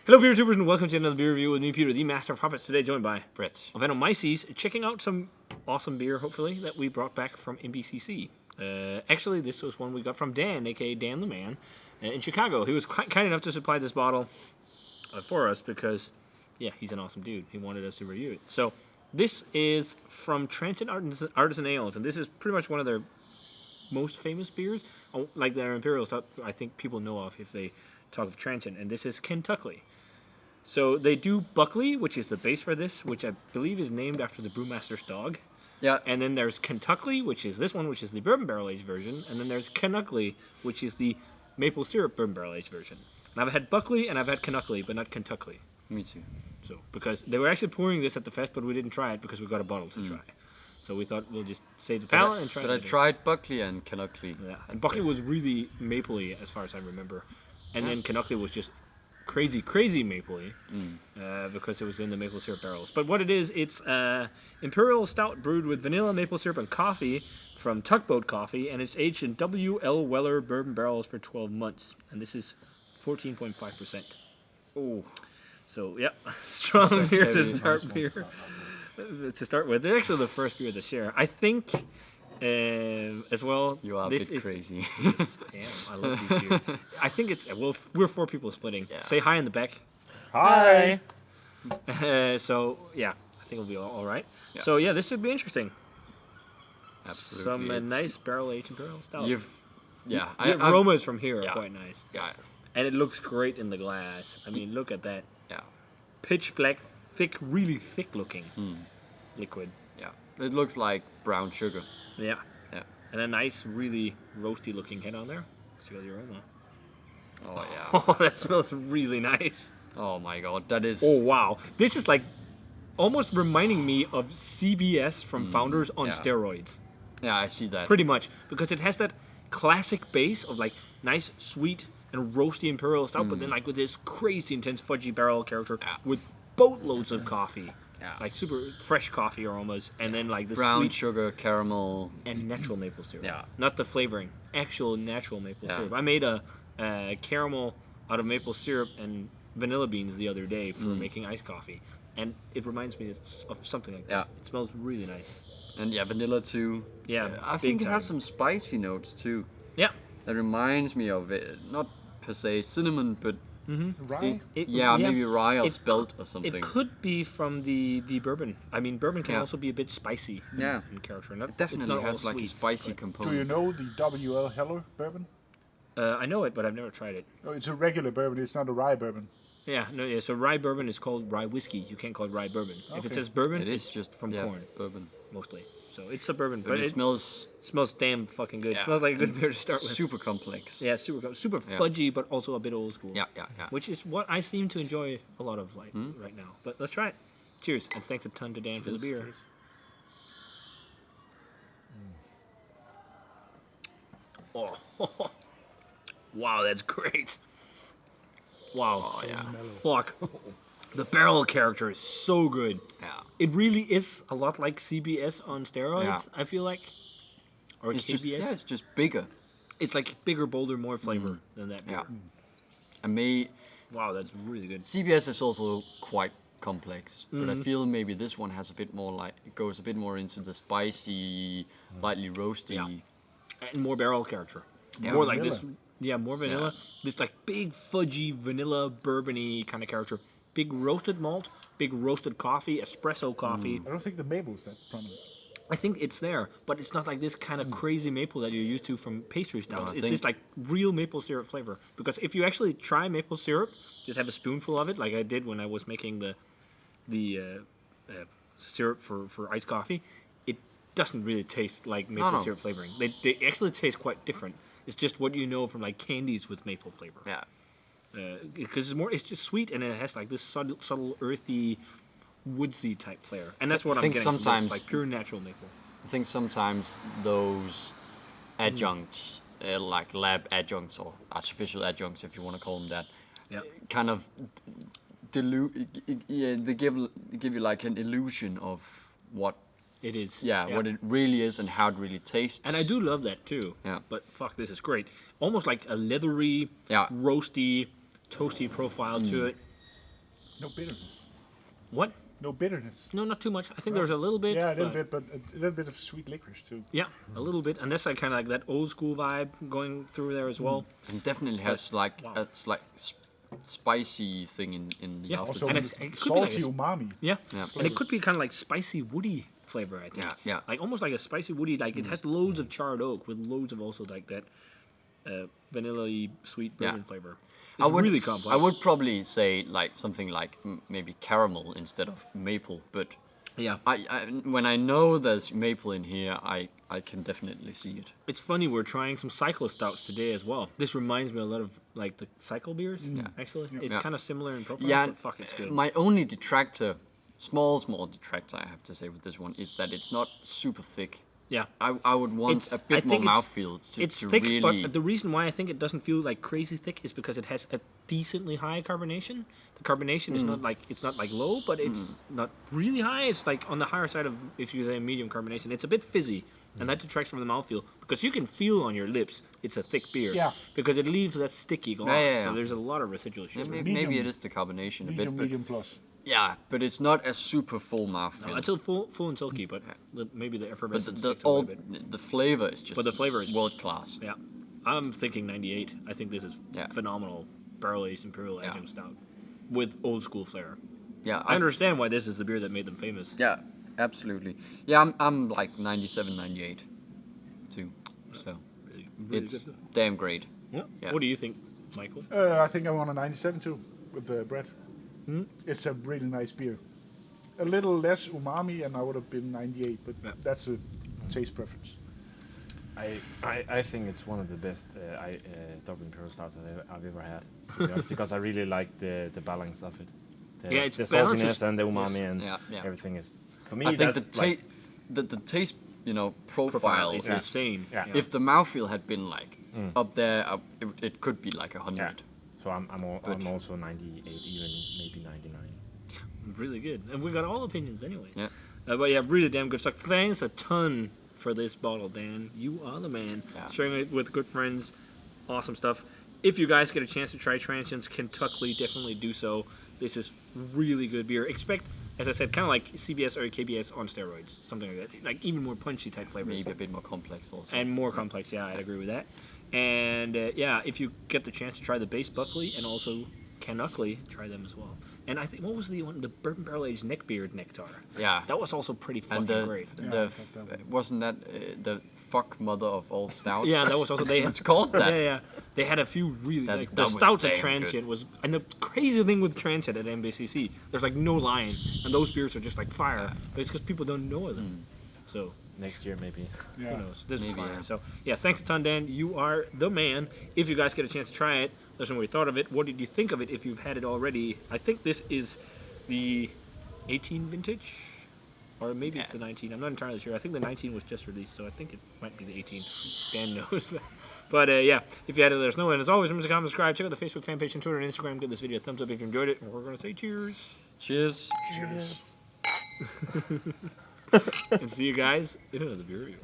Hello, beer tubers, and welcome to another beer review with me, Peter, the Master of Puppets. Today, joined by Brett of Myces, checking out some awesome beer, hopefully, that we brought back from MBCC. Actually, this was one we got from Dan, aka Dan the Man, in Chicago. He was kind enough to supply this bottle for us because, yeah, he's an awesome dude. He wanted us to review it. So, this is from Transient Artisan Ales, and this is pretty much one of their most famous beers, like their Imperial Stout. I think people know of if they talk of Transient, and this is Kentuckley. So they do Buckley, which is the base for this, which I believe is named after the brewmaster's dog. Yeah. And then there's Kentuckley, which is this one, which is the bourbon barrel aged version. And then there's Kentuckley, which is the maple syrup bourbon barrel aged version. And I've had Buckley and I've had Kentuckley, but not Kentuckley. Me too. So because they were actually pouring this at the fest, but we didn't try it because we got a bottle to try. So we thought we'll just save the palate and try it. But I tried Buckley and Kentuckley. Yeah, and Buckley was really mapley as far as I remember, and then Kentuckley was just crazy mapley because it was in the maple syrup barrels. But what it is, it's Imperial Stout brewed with vanilla, maple syrup, and coffee from Tugboat Coffee, and it's aged in W.L. Weller bourbon barrels for 12 months, and this is 14.5%. Oh, so yeah, strong beer to heavy. start beer. To start with, it's actually the first beer to share. I think as well. You are a bit crazy. Yes, I am. I love these beers. I think it's we're 4 people splitting. Yeah. Say hi in the back. Hi. So yeah, I think it'll be all right. Yeah. So yeah, this should be interesting. Absolutely. Some It's- nice barrel aged Imperial Stout. The The aromas from here are yeah. quite nice, Yeah. and it looks great in the glass. I mean, look at that Yeah. pitch black, thick, really thick looking liquid. Yeah. It looks like brown sugar. Yeah. Yeah. And a nice, really roasty looking head on there. Smell the aroma. Oh yeah. Oh, that smells really nice. Oh my god, that is. Oh, wow. This is like almost reminding me of CBS from Founders on yeah. steroids. Yeah, I see that. Pretty much. Because it has that classic base of like nice, sweet, and roasty Imperial Stout, but then like with this crazy intense fudgy barrel character Yeah. with boatloads of coffee. Yeah. Like super fresh coffee aromas. And then like the Brown sweet sugar, caramel. and natural maple syrup. Yeah. Not the flavoring. Actual natural maple Yeah. syrup. I made a caramel out of maple syrup and vanilla beans the other day for making iced coffee. And it reminds me of something like that. Yeah. It smells really nice. And yeah, vanilla too. Yeah, I big think it time. has some spicy notes too. Yeah. That reminds me of it. Not per se cinnamon, but Rye. maybe rye or It spelt or something. It could be from the bourbon. I mean, bourbon can Yeah. also be a bit spicy Yeah. in character. Not, It definitely it's not has all like a sweet, spicy but- Do component. you know the W.L. Heller bourbon? I know it, but I've never tried it. Oh, it's a regular bourbon. It's not a rye bourbon. Yeah, no, yeah. So rye bourbon is called rye whiskey. You can't call it rye bourbon. If it Okay. says bourbon, It is it's just from corn bourbon. mostly. So it's a bourbon, But but it smells smells damn fucking good. Yeah. Smells like a good beer to start with. super complex. Yeah, super Yeah. fudgy, but also a bit old school. Yeah. Which is what I seem to enjoy a lot of like right now. But let's try it. Cheers, and thanks a ton to Dan for the Cheers. beer. Oh, wow, that's great. Wow. Oh yeah. Fuck. The barrel character is so good. Yeah. It really is a lot like CBS on steroids, Yeah. I feel like. Or It's KBS. just it's just bigger. It's like bigger, bolder, more flavor than that beer. Yeah. And me, Wow, that's really good. CBS is also quite complex, but Mm-hmm. I feel maybe this one has a bit more like it goes a bit more into the spicy, lightly roasty. Yeah. And more barrel character. Yeah. More like Vanilla. this. Yeah, more vanilla. This like big fudgy vanilla bourbony kind of character. Big roasted malt, big roasted coffee, espresso coffee. I don't think the maple's that prominent. I think it's there, but it's not like this kind of crazy maple that you're used to from pastry stouts. I It's think- just like real maple syrup flavor. Because if you actually try maple syrup, just have a spoonful of it, like I did when I was making the syrup for iced coffee, it doesn't really taste like maple No. syrup flavoring. They actually taste quite different. It's just what you know from like candies with maple flavor. Yeah. Because it's just sweet and it has like this subtle earthy, woodsy type flavor. And that's what I I'm think getting from this, sometimes- like pure natural maple. I think sometimes those adjuncts, like lab adjuncts or artificial adjuncts, if you want to call them that, Yeah. kind of dilute. Yeah, they give you like an illusion of what It is. what it really is and how it really tastes. And I do love that too. Yeah. But fuck, this is great. Almost like a leathery, Yeah. roasty, toasty profile to it. No bitterness. What? No bitterness. No, not too much. I think there's a little bit. Yeah, a little but- bit, but a little bit of sweet licorice too. Yeah, a little bit, and that's like kind of like that old school vibe going through there as well. And definitely has like wow. a like spicy thing in the Yeah, aftertaste. Also, And it could be like salty a umami. Yeah, Yeah. and it could be kind of like spicy woody flavor. I think. Yeah. Like almost like a spicy woody. Like it has loads of charred oak with loads of also like that vanilla-y sweet Yeah. bourbon flavor. It's really complex. I would probably say like something like maybe caramel instead of maple, but Yeah. when I know there's maple in here, I can definitely see it. It's funny, we're trying some cycle stouts today as well. This reminds me a lot of like the cycle beers, actually. It's Yeah. kind of similar in profile, Yeah, but fuck, it's good. my only detractor, small detractor I have to say with this one is that it's not super thick. Yeah. I would want It's- a I bit more think it's- mouthfeel to, It's to thick, really... but the reason why I think it doesn't feel like crazy thick is because it has a decently high carbonation. The carbonation is not like low, but it's not really high. It's like on the higher side of, if you say, medium carbonation. It's a bit fizzy, and that detracts from the mouthfeel because you can feel on your lips it's a thick beer. Yeah. Because it leaves that sticky gloss, yeah. so there's a lot of residual shit. maybe Medium- it is the carbonation a bit, Medium, but medium plus. yeah, but it's not a super full mouthfeel. It's still full and silky, but maybe the but effervescence the takes away a bit. the flavor is just But the flavor is- world class. Yeah, I'm thinking 98. I think this is Yeah. phenomenal barrel-aged Imperial Yeah. adjunct stout with old school flair. Yeah, I understand why this is the beer that made them famous. Yeah, absolutely. Yeah, I'm like 97, 98 too. So Really it's good. damn great. Yeah. Yeah. What do you think, Michael? I think I want a 97 too with the bread. It's a really nice beer. A little less umami, and I would have been 98, but Yeah. that's a taste preference. I think it's one of the best double imperial stouts I've ever had, to be honest, because I really like the balance of it. Yeah, it's the balance saltiness is- and the umami and Yeah, yeah. everything is. For me, I think that's the like, the taste, profile Profile is is insane. Yeah. if the mouthfeel had been like up there, it could be like 100. yeah. So I'm also 98, even maybe 99. Really good. And we got all opinions anyways. Yeah. But yeah, really damn good stuff. Thanks a ton for this bottle, Dan. You are the man. Yeah. Sharing it with good friends. Awesome stuff. If you guys get a chance to try Transient Kentuckley, definitely do so. This is really good beer. Expect, as I said, kind of like CBS or KBS on steroids. Something like that. Like even more punchy type flavors. Maybe a bit more complex also. And more complex, yeah, I'd agree with that. And yeah, if you get the chance to try the base Buckley and also Kentuckley, try them as well. And I think, what was the one? The bourbon barrel aged neckbeard nectar. Yeah. That was also pretty fucking and the great. wasn't that the fuck mother of all stouts? Yeah, that was also, they It's called that. Yeah, yeah. They had a few really, That- like, that the was stouts at damn Transient good. was, and the crazy thing with Transient at MBCC, there's like no line, and those beers are just like fire. But it's because people don't know them. So, Next year, maybe. Yeah. who knows? This is Maybe, fire. yeah. So, yeah, thanks a ton, Dan. You are the man. If you guys get a chance to try it, let us know what you thought of it. What did you think of it if you've had it already? I think this is the 18 vintage, or maybe it's the 19. I'm not entirely sure. I think the 19 was just released, so I think it might be the 18. Dan knows. But yeah, if you had it, let us know. And as always, remember to comment, subscribe, check out the Facebook fan page and Twitter and Instagram. Give this video a thumbs up if you enjoyed it. And we're going to say cheers. Cheers. And see you guys in another beer review.